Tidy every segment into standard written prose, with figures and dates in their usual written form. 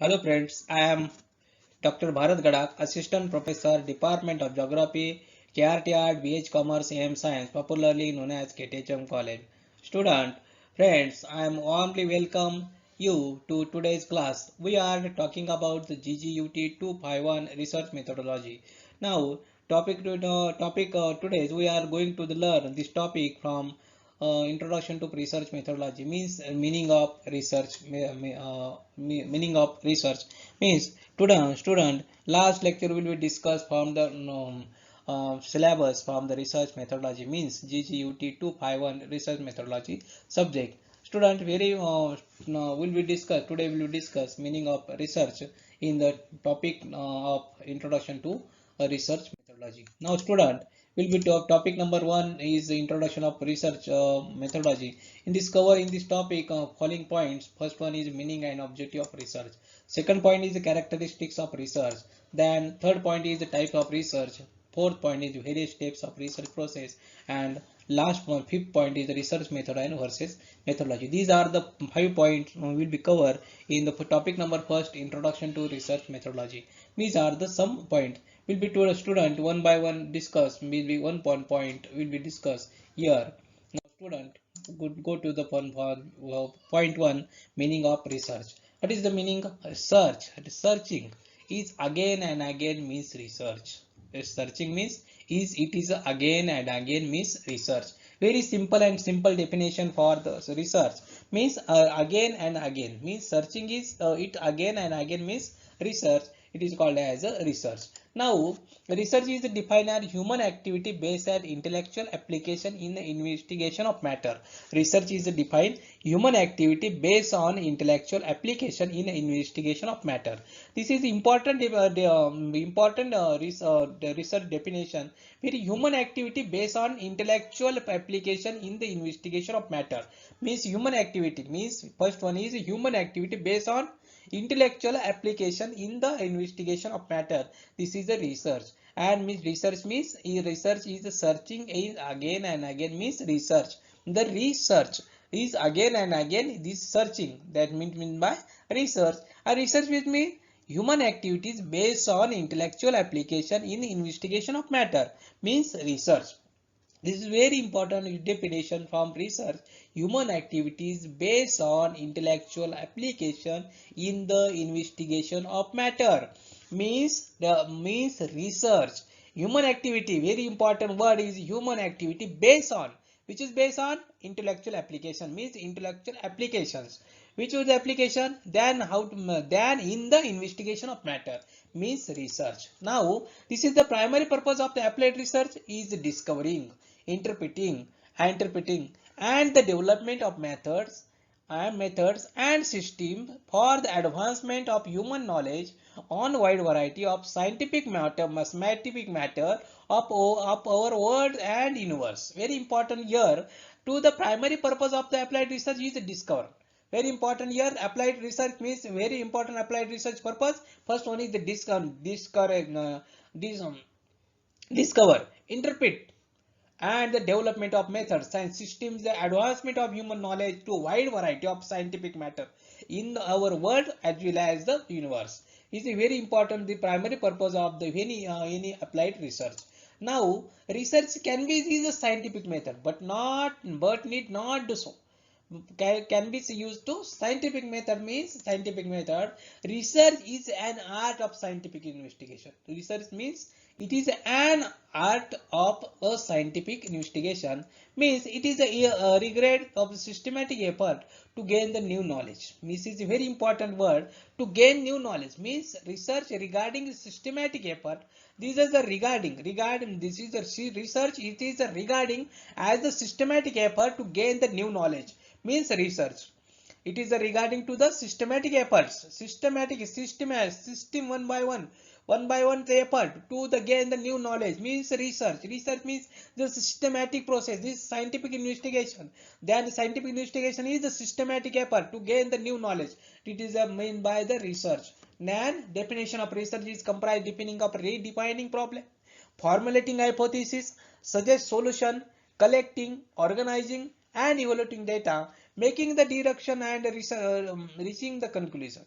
Hello friends, I am Dr. Bharat Gadak, Assistant Professor, Department of Geography, KRTR, BH Commerce, AM Science, popularly known as KTHM College. Student, friends, I am warmly welcome you to today's class. We are talking about the GGUT 251 research methodology. Now, today we are going to learn this topic from introduction to research methodology means meaning of research meaning of research means student last lecture will be discussed from the syllabus from the research methodology means GGUT 251 research methodology subject. Student, very will be discussed today will be discuss meaning of research in the topic of introduction to research methodology. Now student, will be topic number one is the introduction of research methodology. In this topic following points. First one is meaning and objective of research. Second point is the characteristics of research. Then third point is the type of research. Fourth point is various steps of research process. And last one, fifth point is the research method and versus methodology. These are the 5 points will be covered in the topic number first, introduction to research methodology. These are the some points will be to a student one by one discuss, will be one point will be discussed here. Now student, go to the point one, meaning of research. What is the meaning of search? Searching is again and again means research. Searching means it is again and again means research. Very simple definition for the research means again and again means searching is it again and again means research. It is called as a research. Now research is defined as human activity based on intellectual application in the investigation of matter. Research is defined human activity based on intellectual application in the investigation of matter. This is important the research definition. Very human activity based on intellectual application in the investigation of matter means human activity means first one is human activity based on intellectual application in the investigation of matter. This is a research. And means research is the searching is again and again means research. The research is again and again this searching, that mean by research. A research which means human activities based on intellectual application in investigation of matter means research. This is very important definition from research. Human activities based on intellectual application in the investigation of matter means research. Human activity, very important word is human activity based on, which is based on intellectual application means intellectual applications. Which was the application? Then in the investigation of matter means research. Now this is the primary purpose of the applied research is discovering, interpreting and the development of methods and system for the advancement of human knowledge on wide variety of scientific matter, mathematical matter of our world and universe. Very important here to the primary purpose of the applied research is discover. Very important here, applied research means very important applied research purpose. First one is the discover, interpret and the development of methods and systems, the advancement of human knowledge to a wide variety of scientific matter in our world as well as the universe is a very important the primary purpose of the any applied research. Now research can be is a scientific method but need not do so. Can be used to scientific method means scientific method. Research is an art of scientific investigation. Research means it is an art of a scientific investigation means it is a regard of systematic effort to gain the new knowledge. This is a very important word, to gain new knowledge means research regarding systematic effort. This is the regarding this is the research, it is a regarding as the systematic effort to gain the new knowledge means research. It is regarding to the systematic efforts, system one by one the effort to the gain the new knowledge means research. Research means the systematic process, this scientific investigation. Then the scientific investigation is the systematic effort to gain the new knowledge. It is meant by the research. Then definition of research is comprised defining of redefining problem, formulating hypothesis, suggest solution, collecting, organizing and evaluating data, making the direction and reaching the conclusion.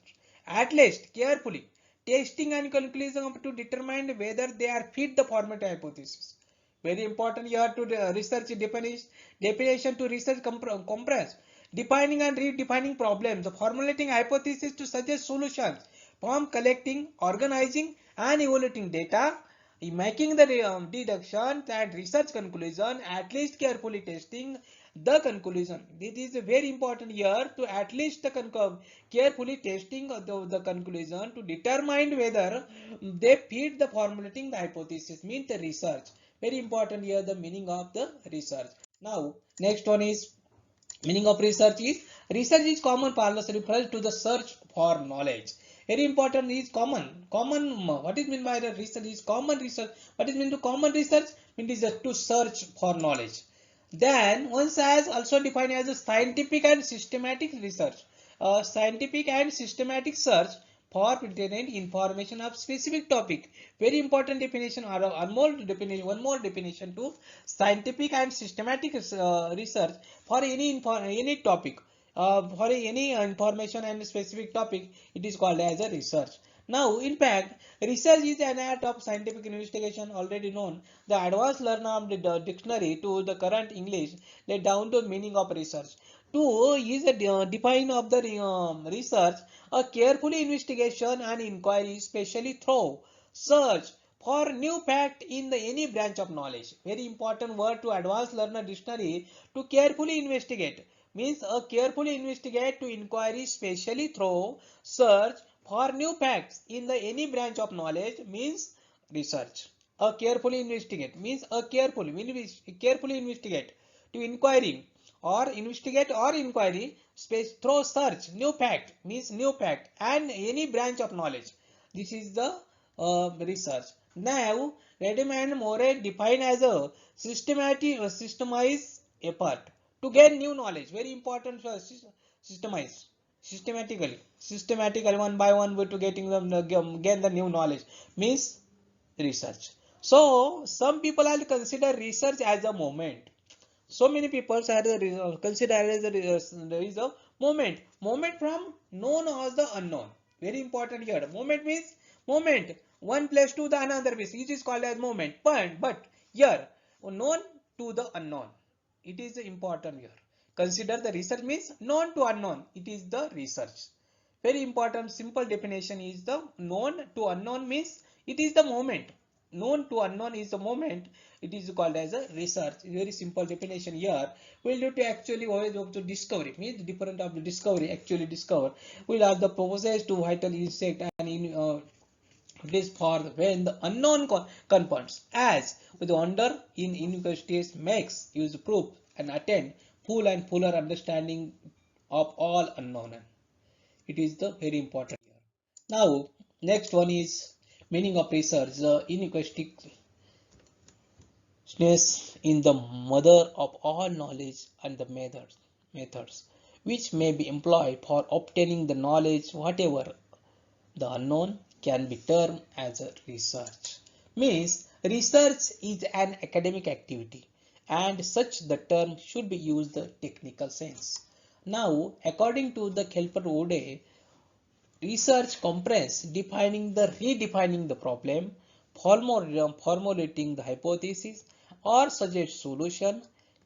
at least carefully testing and conclusion up to determine whether they are fit the format hypothesis. Very important here to research definition to research compress, defining and redefining problems, formulating hypothesis to suggest solutions, from collecting, organizing and evaluating data, making the deductions and research conclusion, at least carefully testing the conclusion. This is very important here to at least the carefully testing the conclusion to determine whether they fit the formulating the hypothesis, means the research. Very important here the meaning of the research. Now next one is meaning of research is common parlance refers to the search for knowledge. Very important is common. What is meant by the research is common research. What is meant to common research? It is to search for knowledge. Then one has also defined as a scientific and systematic research. Scientific and systematic search for pertinent information of specific topic. Very important definition or one more definition to scientific and systematic research for any topic. For any information and specific topic, it is called as a research. Now, in fact, research is an act of scientific investigation already known. The advanced learner of the dictionary to the current English laid down to meaning of research. To is a define of the research, a careful investigation and inquiry, especially through search for new fact in the any branch of knowledge. Very important word to advanced learner dictionary to carefully investigate means a carefully investigate to inquiry, specially through search for new facts in the any branch of knowledge means research. A carefully investigate means a carefully investigate to inquiry or investigate or inquiry space through search new fact means new fact and any branch of knowledge. This is the research. Now Redman Moore defined as a systemized effort to gain new knowledge. Very important for systemize systematically one by one way to getting them gain the new knowledge means research. So some people are consider research as a moment. So many people are consider as there is a moment from known as the unknown. Very important here. Moment means moment one place to the another place. It is called as moment. But here known to the unknown. It is important here. Consider the research means known to unknown. It is the research. Very important simple definition is the known to unknown means it is the moment. Known to unknown is the moment. It is called as a research. Very simple definition here. We'll do to actually always go to discovery means different of the discovery actually discover. We'll have the process to vital insect and in this for when the unknown confronts as with wonder in universities makes use proof and attain full and fuller understanding of all unknown. It is the very important here. Now next one is meaning of research. The inequitiousness in the mother of all knowledge and the methods which may be employed for obtaining the knowledge whatever the unknown can be termed as a research. Means research is an academic activity and such the term should be used the technical sense. Now according to the Kelper-Woode, research comprehends redefining the problem, formulating the hypothesis or suggest solution,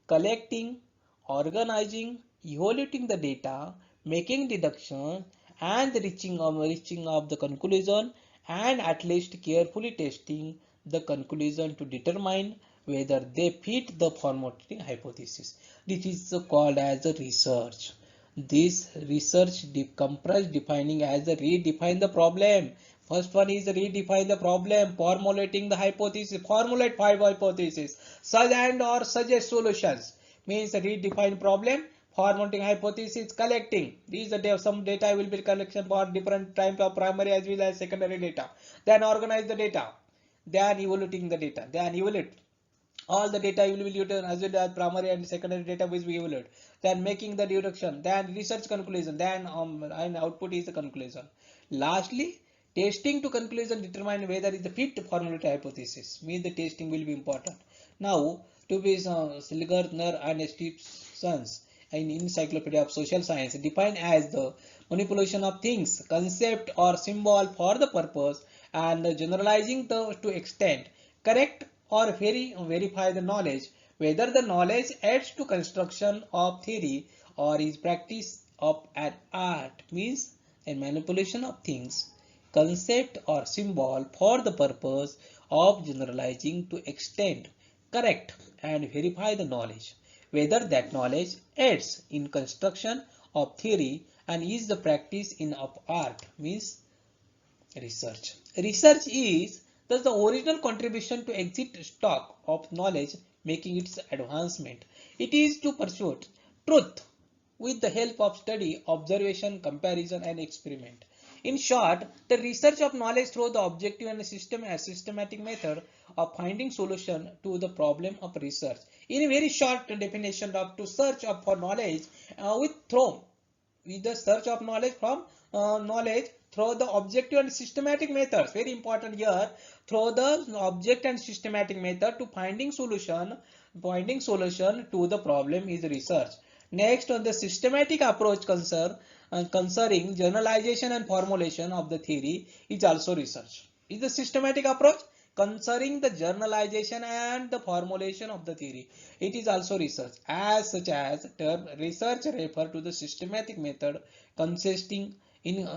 collecting, organizing, evaluating the data, making deduction and reaching of the conclusion and at least carefully testing the conclusion to determine whether they fit the formulating hypothesis. This is called as a research. This research comprise defining as a redefine the problem. First one is redefine the problem, formulating the hypothesis, formulate 5 hypotheses, suggest or suggest solutions. Means redefine problem, formulating hypothesis, collecting. These are some data will be collection for different types of primary as well as secondary data. Then organize the data, then evaluating the data, then evaluate. All the data will be utilized as well as primary and secondary data which we evaluate. Then making the deduction, then research conclusion, then and output is the conclusion. Lastly, testing to conclusion determine whether is the fit formulated hypothesis. Means the testing will be important. Now to be Silgerner and Stevenson's in Encyclopedia of Social Science, defined as the manipulation of things, concept or symbol for the purpose and generalizing to extent correct or verify the knowledge, whether the knowledge adds to construction of theory or is practice of an art, means a manipulation of things, concept or symbol for the purpose of generalizing to extend, correct and verify the knowledge, whether that knowledge aids in construction of theory and is the practice in of art, means research. Research is thus the original contribution to exit stock of knowledge, making its advancement. It is to pursue truth with the help of study, observation, comparison, and experiment. In short, the research of knowledge through the objective and systematic method of finding solution to the problem of research. In a very short definition of to search up for knowledge with the search of knowledge from knowledge through the objective and systematic methods. Very important here, through the object and systematic method to finding solution to the problem is research. Next, on the systematic approach concerning generalization and formulation of the theory is also research. Is the systematic approach concerning the generalization and the formulation of the theory. It is also research. As such as term research refer to the systematic method consisting in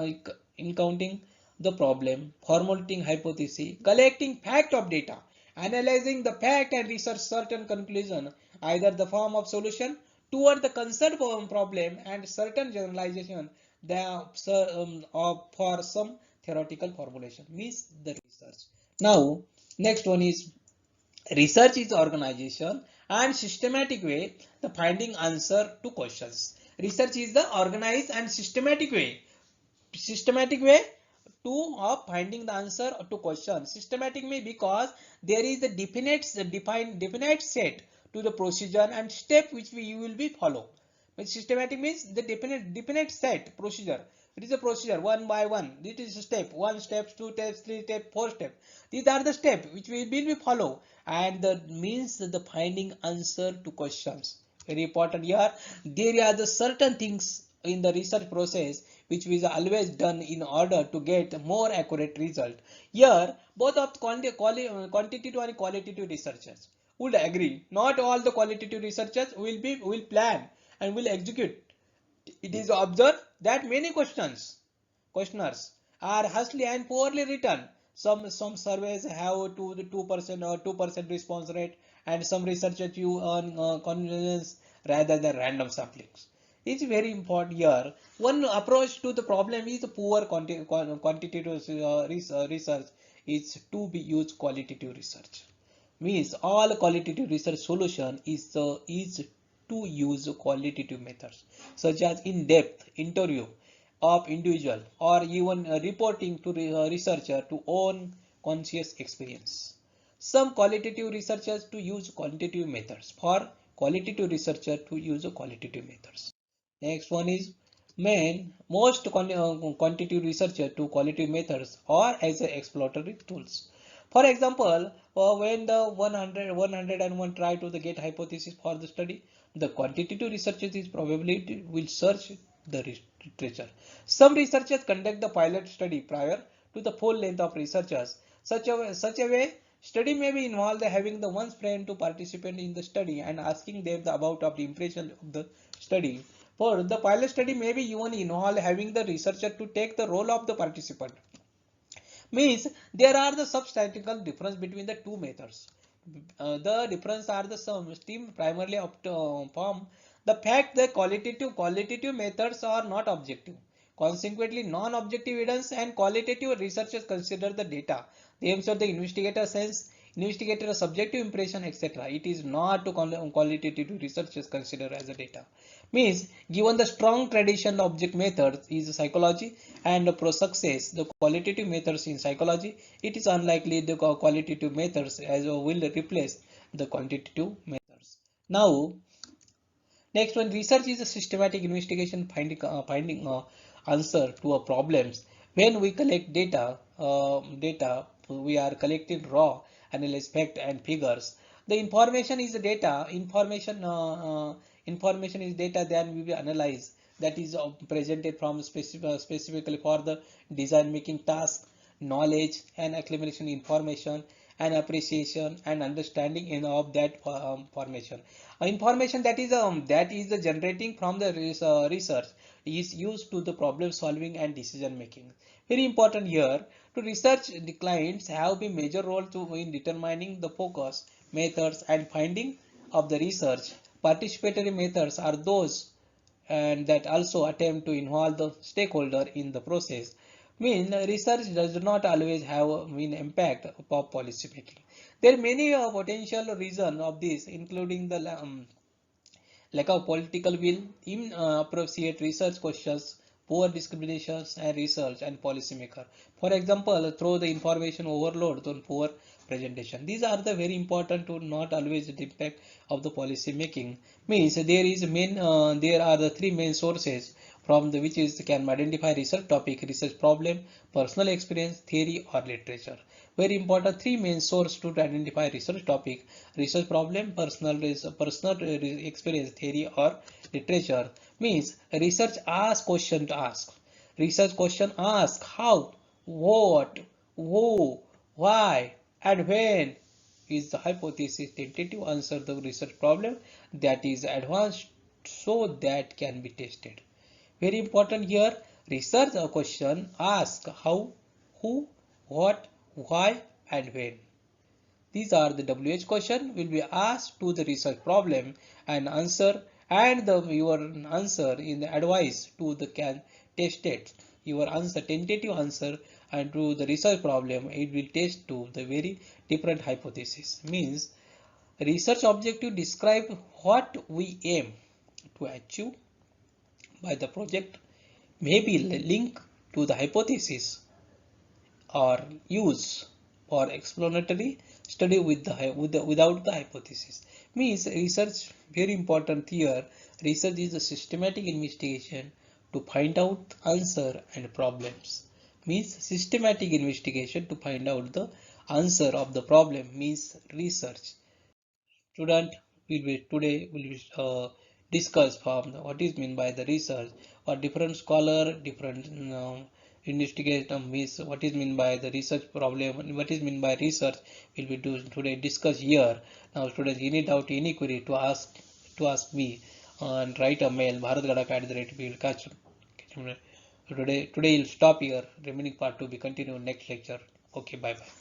counting the problem, formulating hypothesis, collecting fact of data, analyzing the fact and research certain conclusion, either the form of solution toward the concerned problem and certain generalization for some theoretical formulation, means the research. Now, next one is research is organization and systematic way the finding answer to questions. Research is the organized and systematic way of finding the answer to questions. Systematic way because there is a definite set to the procedure and step which you will be follow. But systematic means the definite set procedure. It is a procedure one by one. This is a step, 1 step, 2 steps, 3 steps, 4 steps. These are the steps which we will follow, and the means the finding answer to questions. Very important here. There are the certain things in the research process which is always done in order to get more accurate result. Here, both of quantitative and qualitative researchers would agree. Not all the qualitative researchers will plan and will execute. It is observed that many questionnaires are hastily and poorly written. Some surveys have 2% or 2% response rate, and some researchers use convenience rather than random samplings. It's very important here. One approach to the problem is poor quantitative research is to be used qualitative research. Means all qualitative research solution is to use qualitative methods such as in-depth interview of individual or even reporting to researcher to own conscious experience. Some qualitative researchers to use quantitative methods, for qualitative researcher to use qualitative methods. Next one is most quantitative researcher to qualitative methods or as exploratory tools. For example, when the 101 try to get hypothesis for the study, the quantitative researchers is probably will search the literature. Some researchers conduct the pilot study prior to the full length of researchers. Such a way, study may be involved having the one's friend to participate in the study and asking them about the impression of the study. For the pilot study may be even involved having the researcher to take the role of the participant. Means there are the substantial difference between the two methods. The difference are the stem primarily from the fact that qualitative methods are not objective. Consequently, non-objective evidence and qualitative researchers consider the data. They ensure the investigator sense, investigator subjective impression, etc. It is not to qualitative researchers consider as a data. Means given the strong tradition object methods is psychology and pro success the qualitative methods in psychology, it is unlikely the qualitative methods as will replace the quantitative methods. Now, next one, research is a systematic investigation finding answer to a problems. When we collect data we are collecting raw analysis fact and figures. The information is the data. Information is data that we will analyze, that is presented from specifically for the design making task. Knowledge and accumulation information and appreciation and understanding of that formation. Information that is the generating from the research is used to the problem solving and decision making. Very important here, to research the clients have a major role in determining the focus, methods and finding of the research. Participatory methods are those and that also attempt to involve the stakeholder in the process. Research does not always have impact of policy making. There are many potential reasons of this, including the lack of political will, inappropriate research questions, poor discriminations and research and policymaker. For example, through the information overload on poor presentation. These are the very important to not always the impact of the policy making. There are the three main sources from the which is can identify research topic, research problem, personal experience, theory or literature. Very important three main source to identify research topic, research problem, personal experience, theory or literature. Research ask question to ask. Research question ask how, what, who, why and when is the hypothesis. Tentative answer the research problem that is advanced so that can be tested. Very important here, research a question ask how, who, what, why and when. These are the WH question will be asked to the research problem and answer, and your answer in the advice to the can tested. Your answer tentative answer and to the research problem it will test to the very different hypothesis. Research objective describe what we aim to achieve by the project, may be linked to the hypothesis or use for explanatory study without the hypothesis. Research very important here. Research is a systematic investigation to find out answer and problems. Systematic investigation to find out the answer of the problem research. Student today will be discuss from what is mean by the research, or different scholar, different investigator what is mean by the research problem, what is mean by research will be today discuss here. Now students, any doubt, any query to ask me and write a mail bharatgadak@. We will catch today. We'll stop here. Remaining part to be continued next lecture. Okay, bye bye.